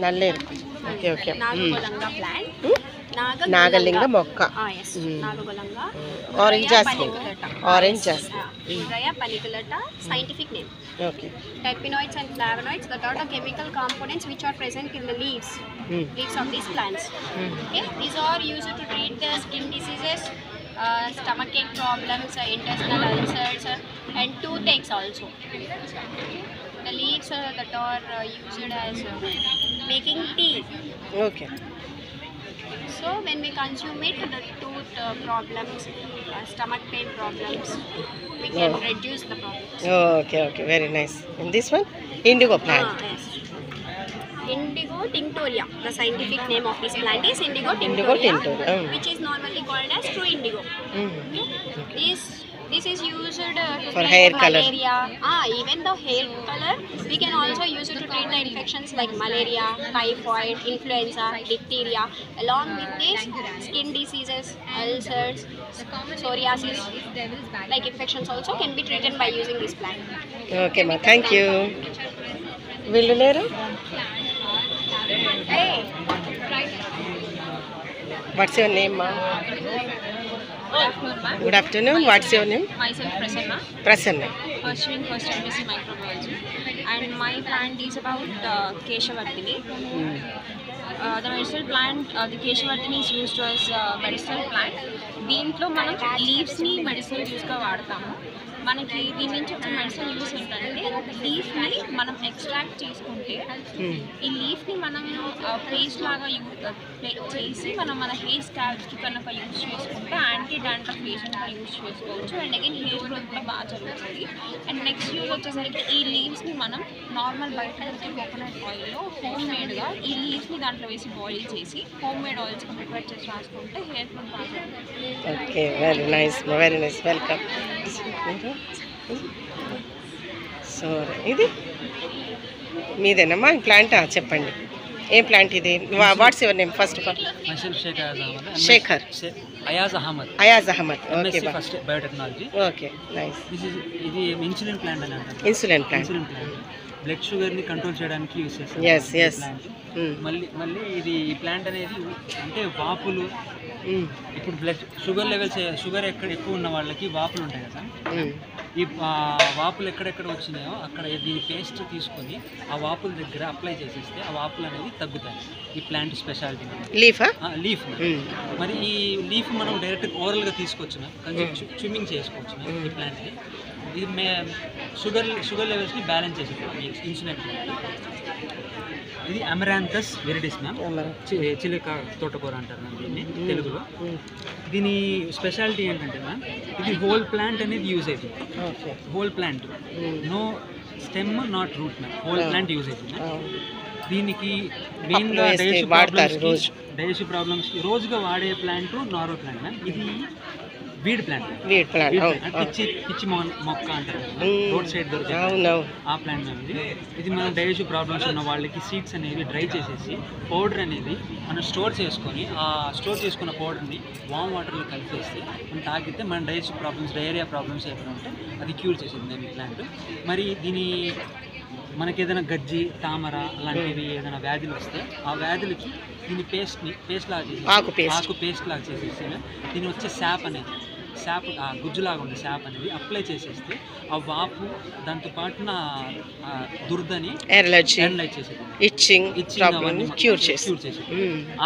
నల్లేరు. Okay okay. నాగగొలంగా plant. నాగలింగ మొక్క. నాగగొలంగా. Orange jasmine. Orange jasmine. Urrea paniculata, scientific name. Okay. Terpenoids and flavonoids, that are the chemical components which are present in the leaves of these plants. Okay, these are used to treat the skin diseases, stomachache problems, intestinal ulcers, and toothaches also. The leaves that are used as making tea. Okay. So when we consume it, the tooth problems, stomach pain problems, we can reduce the problems. Okay, okay, very nice. And this one, indigo plant. Yes. Indigo tinctoria. The scientific name of this plant is Indigo tinctoria, which is normally called as true indigo. Okay? This is used to for treat hair malaria. Even the hair color, we can also use it to treat the infections like malaria, typhoid, influenza, diphtheria, along with these skin diseases, ulcers, psoriasis, like infections also can be treated by using this plant. Okay, ma. Thank you. Will you learn? Hey. What's your name, ma? Good afternoon, ma'am. Good afternoon. What's your name? Myself Prasanna, Prasanna. pursuing first MSc microbiology, and my plant is about Keshavardhini. The medicinal plant, the Keshavardhini is used as medicinal plant. దీంట్లో మనం లీవ్స్ని medicinal యూస్గా వాడతాము. మనకి దీని నుంచి ఒక medicine use ఏంటంటే లీఫ్ని మనం extract చేసుకుంటే ఈ లీఫ్ని మనం పేస్ట్ లాగా చేసి మనం మన హెయిర్ స్కాల్ప్స్కి కనుక యూజ్ చేసుకుంటే యాంటీ డాండ్రఫ్ ఏజెంట్గా యూజ్ చేసుకోవచ్చు. అండ్ అగైన్ హెయిర్ గ్రోత్ కూడా బాగా జరుగుతుంది. అండ్ నెక్స్ట్ యూజ్ వచ్చేసరికి ఈ లీవ్స్ని మనం నార్మల్ బయట దొరికే కోకోనట్ ఆయిల్లో హోమ్ మేడ్గా ఈ లీవ్స్ని దాంట్లో వేసి బాయిల్ చేసి హోమ్ మేడ్ ఆయిల్స్గా ప్రిపేర్ చేసి రాసుకుంటే హెయిర్ గ్రోత్ బాగా జరుగుతుంది. Okay, very nice, welcome. So ఇది మీదేనమ్మా ప్లాంట్? చెప్పండి, ఏం ప్లాంట్ ఇది? What's your name first of all? Shekhar Ayaz Ahmed. Okay, biotechnology. Okay, nice. ఇది ఇన్సులిన్ ప్లాంట్ అని అంటారు. ఇన్సులిన్ ప్లాంట్ బ్లడ్ షుగర్ని కంట్రోల్ చేయడానికి యూజ్ చేస్తారు. yes. మళ్ళీ ఇది ఈ ప్లాంట్ అనేది అంటే వాపులు, ఇప్పుడు బ్లడ్ షుగర్ ఎక్కడ ఎక్కువ ఉన్న వాళ్ళకి వాపులు ఉంటాయి కదా, ఈ వాపులు ఎక్కడెక్కడ వచ్చినాయో అక్కడ దీని పేస్ట్ తీసుకొని ఆ వాపుల దగ్గర అప్లై చేసేస్తే ఆ వాపులు అనేది తగ్గుతాయి. ఈ ప్లాంట్ స్పెషాలిటీ లీఫ్. మరి ఈ లీఫ్ మనం డైరెక్ట్ ఓరల్గా తీసుకొచ్చిన కొంచెం స్విమ్మింగ్ చేసుకోవచ్చు ఈ ప్లాంట్ని. ఇది షుగర్ లెవెల్స్ని బ్యాలెన్స్ చేసేది ఇన్సులిన్ ప్లాంట్. ఇది అమరాంతస్ వెరిడిస్ మ్యామ్, చిలక తోటకూర అంటారు మ్యామ్ దీన్ని తెలుగులో. దీని స్పెషాలిటీ ఏంటంటే మ్యామ్ ఇది హోల్ ప్లాంట్ అనేది యూజ్ అవుతుంది. Whole plant, no stem not root ma'am, whole plant use అవుతుంది. దీనికి మెయిన్గా డైజెస్టివ్ ప్రాబ్లమ్స్కి రోజుగా వాడే ప్లాంట్ నారో ప్లాంట్ మ్యామ్. ఇది వీడ్ ప్లాంట్, పిచ్చి మొక్క అంటారు రోడ్ సైడ్ దొరుకుతుంది ఆ ప్లాంట్ మ్యామ్. ఇది మనం డైజెస్టివ్ ప్రాబ్లమ్స్ ఉన్న వాళ్ళకి సీడ్స్ అనేవి డ్రై చేసేసి పౌడర్ అనేది మనం స్టోర్ చేసుకొని ఆ స్టోర్ చేసుకున్న పౌడర్ని వామ్ వాటర్లో కలిపేస్తే మనం తాగితే మన డైజెస్టివ్ ప్రాబ్లమ్స్, డయేరియా ప్రాబ్లమ్స్ ఏమైనా ఉంటే అది క్యూర్ చేసేది మేము ఈ ప్లాంట్. మరి దీని మనకి ఏదైనా గజ్జి, తామర అలాంటివి ఏదైనా వ్యాధులు వస్తే ఆ వ్యాధులకి దీని పేస్ట్ లాగా చేసి ఆకు పేస్ట్ లాగా చేసేసి దీని వచ్చే శాప్ ఆ గుజ్జులాగా ఉండే శాప్ అనేది అప్లై చేసేస్తే ఆ వాపు దాంతోపాటున దుర్దని ఎనలైజ్ చేసేది, ఇచ్చింగ్ క్యూర్ చేసేది.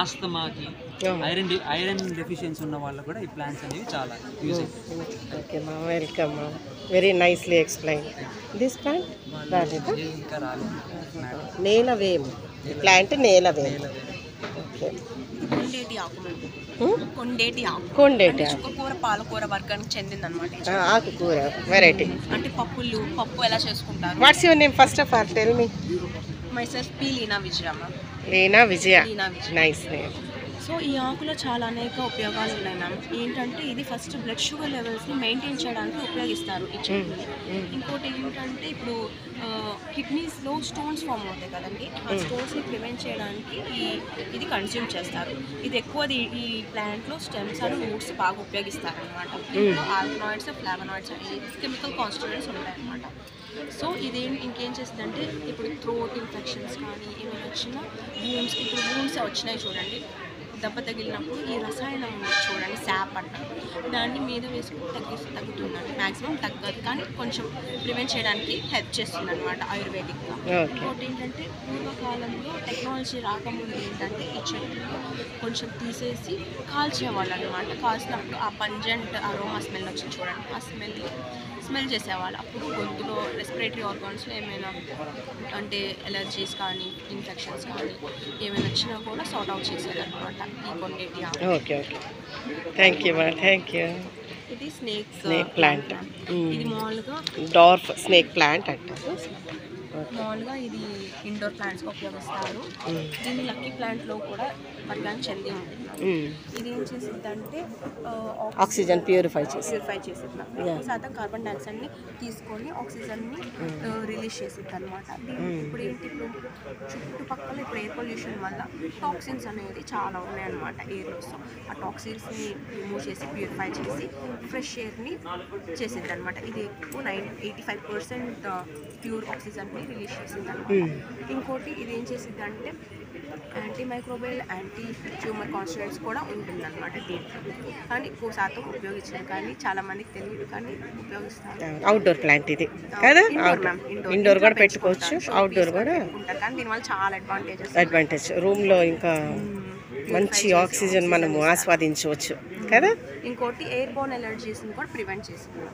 ఆస్తమాకి, ఐరన్ డెఫిషియన్సీ ఉన్న వాళ్ళకు కూడా ఈ ప్లాంట్స్ అనేవి చాలా యూజ్ అవుతాయి. ఓకే మా, వెల్కమ్ మా, very nicely explain. This plant ఇంకా రాలేదు. నేలవేము ప్లాంట్, నేలవేము. ఓకే, కొండేటి ఆకు, చుక్కకూర పాలకూర వర్గానికి చెందింది అనమాట. ఆకుకూర వెరైటీ అంటే పప్పు ఎలా చేసుకుంటారు? What's your name first of all? Tell me. Myself P Leena Vijaya. Leena Vijaya, nice name. So ఈ ఆకులో చాలా అనేక ఉపయోగాలు ఉన్నాయి మ్యామ్. ఏంటంటే ఇది ఫస్ట్ బ్లడ్ షుగర్ లెవెల్స్ని మెయింటైన్ చేయడానికి ఉపయోగిస్తారు ఈ చెట్టుని. ఇంకోటి ఏంటంటే ఇప్పుడు కిడ్నీస్లో స్టోన్స్ ఫామ్ అవుతాయి కదండి, ఆ స్టోన్స్ని ప్రివెంట్ చేయడానికి ఇది కన్జ్యూమ్ చేస్తారు. ఇది ఎక్కువ ఈ ప్లాంట్లో స్టెమ్స్ అండ్ రూట్స్ బాగా ఉపయోగిస్తారనమాట. దీంట్లో ఆల్కనాయిడ్స్, ఫ్లావనాయిడ్స్ అనే కెమికల్ కాన్స్టిట్యూయెంట్స్ ఉంటాయన్నమాట. సో ఇంకేం చేస్తుందంటే ఇప్పుడు థ్రోట్ ఇన్ఫెక్షన్స్ కానీ ఏమైనా వచ్చినా వూమ్స్, ఇప్పుడు వూమ్స్ వచ్చినాయి చూడండి, దెబ్బ తగిలినప్పుడు ఈ రసాయనం చూడండి శాప్ అంటారు, దాన్ని మీద వేసుకుని తగ్గుతుందండి. మ్యాక్సిమం తగ్గదు కానీ కొంచెం ప్రివెంట్ చేయడానికి హెల్ప్ చేస్తుంది అనమాట ఆయుర్వేదిక్గా. ఇంకోటి ఏంటంటే పూర్వకాలంలో టెక్నాలజీ రాకముందు ఏంటంటే ఈ చెట్లు కొంచెం తీసేసి కాల్చేవాళ్ళు అనమాట. కాల్చినప్పుడు ఆ పంజెంట్ అరోమా స్మెల్ వచ్చింది చూడండి, ఆ స్మెల్ చేసేవాళ్ళు. అప్పుడు గొంతులో రెస్పిరేటరీ ఆర్గాన్స్లో ఏమైనా అంటే ఎలర్జీస్ కానీ ఇన్ఫెక్షన్స్ కానీ ఏమైనా వచ్చినా కూడా సార్ట్ అవుట్ చేసేదన్నమాట ఈ కొండేటి ఆకు. ఓకే ఓకే, థ్యాంక్ యూ మా, థ్యాంక్ యూ. ఇది స్నేక్ ప్లాంట్, ఇది మామూలుగా డార్ఫ్ స్నేక్ ప్లాంట్ అంటారు. మామూలుగా ఇది ఇండోర్ ప్లాంట్స్గా ఉపయోగిస్తారు. దీన్ని లక్కీ ప్లాంట్లో కూడా వర్గాన్ని చెంది ఉంటుంది. ఇది ఏం చేసిద్దంటే ఆక్సిజన్ ప్యూరిఫై చేసి ఎక్కువ శాతం కార్బన్ డైఆక్సైడ్ని తీసుకొని ఆక్సిజన్ని రిలీజ్ చేసిద్ది అనమాట. ఇప్పుడు ఏంటి, ఇప్పుడు చుట్టుపక్కల ఇప్పుడు ఎయిర్ పొల్యూషన్ వల్ల టాక్సిన్స్ అనేది చాలా ఉన్నాయన్నమాట ఎయిర్లో. సో ఆ టాక్సిన్స్ని రిమూవ్ చేసి ప్యూరిఫై చేసి ఫ్రెష్ ఎయిర్ని చేసిద్ది అనమాట. ఇది ఎక్కువ 85% ప్యూర్ ఆక్సిజన్ని రిలీజ్ చేసింది అనమాట. ఇంకోటి ఇది ఏం చేసిద్ది అంటే anti microbial, anti tumour constituents కూడా ఉంటుందన్నమాట దీంట్లో. కానీ ఎక్కువ శాతం ఉపయోగించారు కానీ చాలా మందికి తెలియదు కానీ ఉపయోగిస్తారు. అవుట్డోర్ ప్లాంట్ ఇది కదా, ఇండోర్ కూడా పెట్టుకోవచ్చు, అవుట్డోర్ కూడా ఉంటారు. కానీ దీనివల్ల చాలా అడ్వాంటేజ్. రూమ్లో ఇంకా మంచి ఆక్సిజన్ మనము ఆస్వాదించవచ్చు కదా. ఇంకోటి ఎయిర్ బోర్న్ ఎలర్జీస్ని కూడా ప్రివెంట్ చేస్తుంది.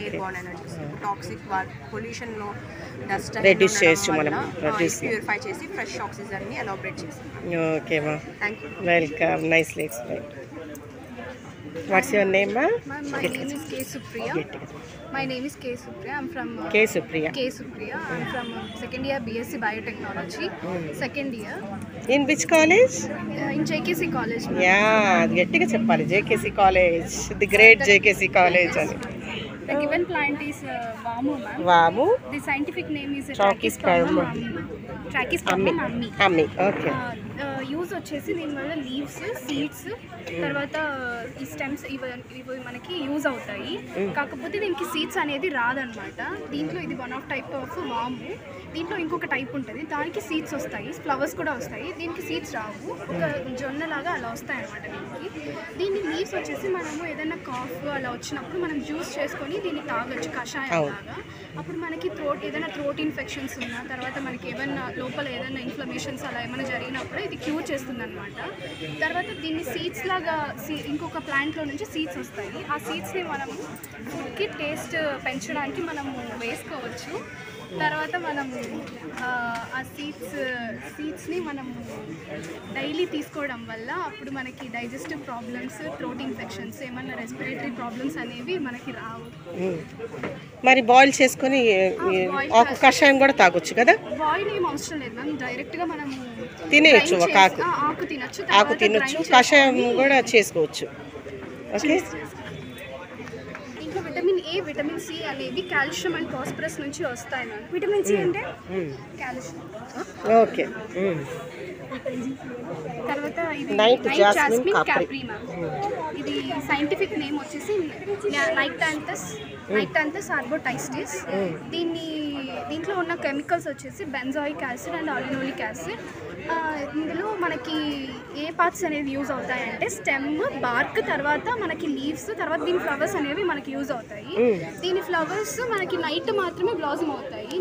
ఎయిర్ బోర్న్ ఎలర్జీస్ టాక్సిక్ పొల్యూషన్లో డస్ట్ రెడ్యూస్ చేయొచ్చు, మనం ప్యూరిఫై చేసి ఫ్రెష్ ఆక్సిజన్ని ఎలాబరేట్ చేస్తుంది. ఓకే మా, thank you, welcome, nicely explain. What's your name మా? My name is K. Supriya. My name is K. Supriya. I'm from K. Supriya. K. Supriya. I'm from second year BSc Biotechnology. Second year. In which college? In JKC College. Yeah, గట్టిగా చెప్పాలి, JKC College, the great JKC College అని. The given plant is Vamu, ma'am. Vamu. The scientific name is Trachispermum ammi. Ammi. Okay. Use వచ్చేసి దీనివల్ల leaves, seeds, తర్వాత ఈ stems ఇవి మనకి use అవుతాయి. కాకపోతే దీనికి సీడ్స్ అనేది రాదనమాట. దీంట్లో ఇది వన్ ఆఫ్ టైప్ ఆఫ్ వాము. దీంట్లో ఇంకొక టైప్ ఉంటుంది, దానికి సీడ్స్ వస్తాయి, ఫ్లవర్స్ కూడా వస్తాయి. దీనికి సీడ్స్ రావు, ఒక జొన్నలాగా అలా వస్తాయి అనమాట దీన్ని లీవ్స్ వచ్చేసి మనము ఏదైనా కాఫ్ అలా వచ్చినప్పుడు మనం జ్యూస్ చేసుకొని దీన్ని తాగొచ్చు కషాయం లాగా. అప్పుడు మనకి ఏదైనా థ్రోట్ ఇన్ఫెక్షన్స్ ఉన్నా, తర్వాత మనకి ఏమైనా లోపల ఏదైనా ఇన్ఫ్లమేషన్స్ అలా ఏమైనా జరిగినప్పుడు ఇది క్యూర్ చేస్తుంది అనమాట. తర్వాత దీన్ని సీడ్స్ లాగా ఇంకొక ప్లాంట్లో నుంచి సీడ్స్ వస్తాయి. ఆ సీడ్స్ని మనము ఫుడ్కి టేస్ట్ పెంచడానికి మనము వేసుకోవచ్చు. తర్వాత మనము ఆ సీడ్స్ని మనము డైలీ తీసుకోవడం వల్ల అప్పుడు మనకి డైజెస్టివ్ ప్రాబ్లమ్స్, థ్రోట్ ఇన్ఫెక్షన్స్, ఏమన్నా రెస్పిరేటరీ ప్రాబ్లమ్స్ అనేవి మనకి రావు. మరి బాయిల్ చేసుకొని ఆకు కషాయం కూడా తాగొచ్చు కదా? బాయిల్ ఏం అవసరం లేదు మ్యామ్, డైరెక్ట్గా మనము తినేయచ్చు, ఒక ఆకు తినొచ్చు, ఆకు తినొచ్చు, కషాయం కూడా చేసుకోవచ్చు. Okay. Vitamin A, vitamin C అనేవి కాల్షియం అండ్ ఫాస్ఫరస్ నుంచి వస్తాయి మ్యామ్. విటమిన్ సి అంటే కాల్షియం. ఓకే. తర్వాత ఇది నైట్ జాస్మిన్ కాప్రీ మ్యామ్. ఇది సైంటిఫిక్ నేమ్ వచ్చేసి నైక్టాంథస్ ఆర్బోటైస్టిస్. దీంట్లో ఉన్న కెమికల్స్ వచ్చేసి benzoic acid and linoleic acid. ఇందులో మనకి ఏ పార్ట్స్ అనేవి యూజ్ అవుతాయంటే స్టెమ్, బార్క్, తర్వాత మనకి లీవ్స్, తర్వాత దీని ఫ్లవర్స్ అనేవి మనకి యూజ్ అవుతాయి. దీని ఫ్లవర్స్ మనకి నైట్ మాత్రమే బ్లాజమ్ అవుతాయి.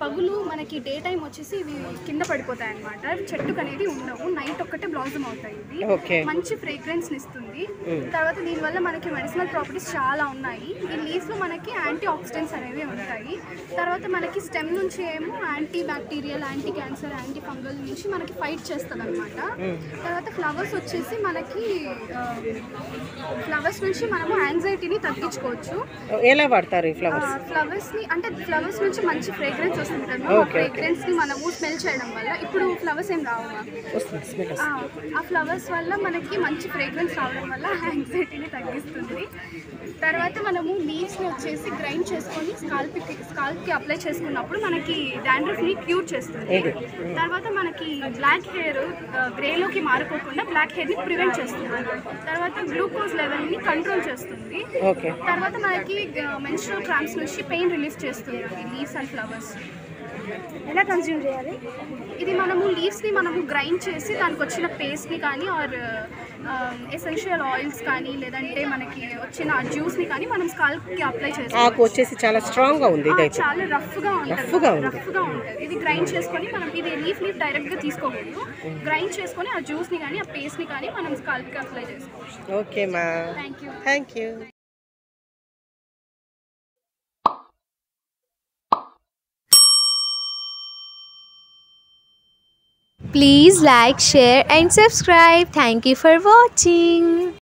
పగులు మనకి డే టైం వచ్చేసి ఇవి కింద పడిపోతాయి అనమాట, చెట్టుకు అనేది ఉండవు, నైట్ ఒక్కటే బ్లాజమ్ అవుతాయి. ఇవి మంచి ఫ్రేగ్రెన్స్ ఇస్తుంది. తర్వాత దీనివల్ల మనకి మెడిసినల్ ప్రాపర్టీస్ చాలా ఉన్నాయి. ఈ లీవ్స్లో మనకి యాంటీ ఆక్సిడెంట్స్ అనేవి ఉంటాయి. తర్వాత మనకి స్టెమ్ నుంచి ఏమో anti bacterial, anti cancer, anti fungal నుంచి మనకి ఫైట్ చేస్తుంది అనమాట. తర్వాత ఫ్లవర్స్ వచ్చేసి మనకి ఫ్లవర్స్ నుంచి మనము యాంగ్జైటీని తగ్గించుకోవచ్చు. ఎలా వాడతారు ఈ ఫ్లవర్స్? ఫ్లవర్స్ని అంటే ఫ్లవర్స్ నుంచి మంచి ఫ్రేగ్రెన్స్ వస్తుంది కదా, ఆ ఫ్రేగ్రెన్స్ని మనము స్మెల్ చేయడం వల్ల ఇప్పుడు ఫ్లవర్స్ ఏం రావు, ఆ ఫ్లవర్స్ వల్ల మనకి మంచి ఫ్రేగ్రెన్స్ రావడం వల్ల యాంగ్జైటీని తగ్గిస్తుంది. తర్వాత మనము లీవ్స్ని వచ్చేసి గ్రైండ్ చేసుకొని స్కాల్ప్కి అప్లై చేసుకున్నప్పుడు మనకి డాండ్రఫ్ని క్యూర్ చేస్తుంది. తర్వాత మనకి బ్లాక్ హెయిర్ గ్రేలోకి మారిపోకుండా బ్లాక్ హెయిర్ని ప్రివెంట్ చేస్తుంది. తర్వాత గ్లూకోజ్ లెవెల్ని కంట్రోల్ చేస్తుంది. తర్వాత మనకి మెన్స్ట్రువల్ క్రాంప్స్ నుంచి పెయిన్ రిలీఫ్ చేస్తుంది లీవ్స్ అండ్ ఫ్లవర్స్. ఎలా కన్జ్యూమ్ చేయాలి? ఇది మనము లీవ్స్ని మనము గ్రైండ్ చేసి దానికి వచ్చిన పేస్ట్ని కానీ ఆర్ ఎసెన్షియల్ ఆయిల్స్ కానీ లేదంటే మనకి వచ్చిన జ్యూస్ని కానీ మనం స్కాల్ప్కి అప్లై చేస్తాం. ఆకు వచ్చేసి చాలా స్ట్రాంగ్గా ఉంది, చాలా రఫ్గా ఉంటుంది. ఇది గ్రైండ్ చేసుకొని మనం ఇది లీఫ్ని డైరెక్ట్గా తీసుకోకూడదు, గ్రైండ్ చేసుకొని ఆ జ్యూస్ని కానీ ఆ పేస్ట్ని కానీ మనం స్కాల్ప్కి అప్లై చేసుకోవచ్చు. ఓకే మా, thank you. Please like, share and subscribe. Thank you for watching.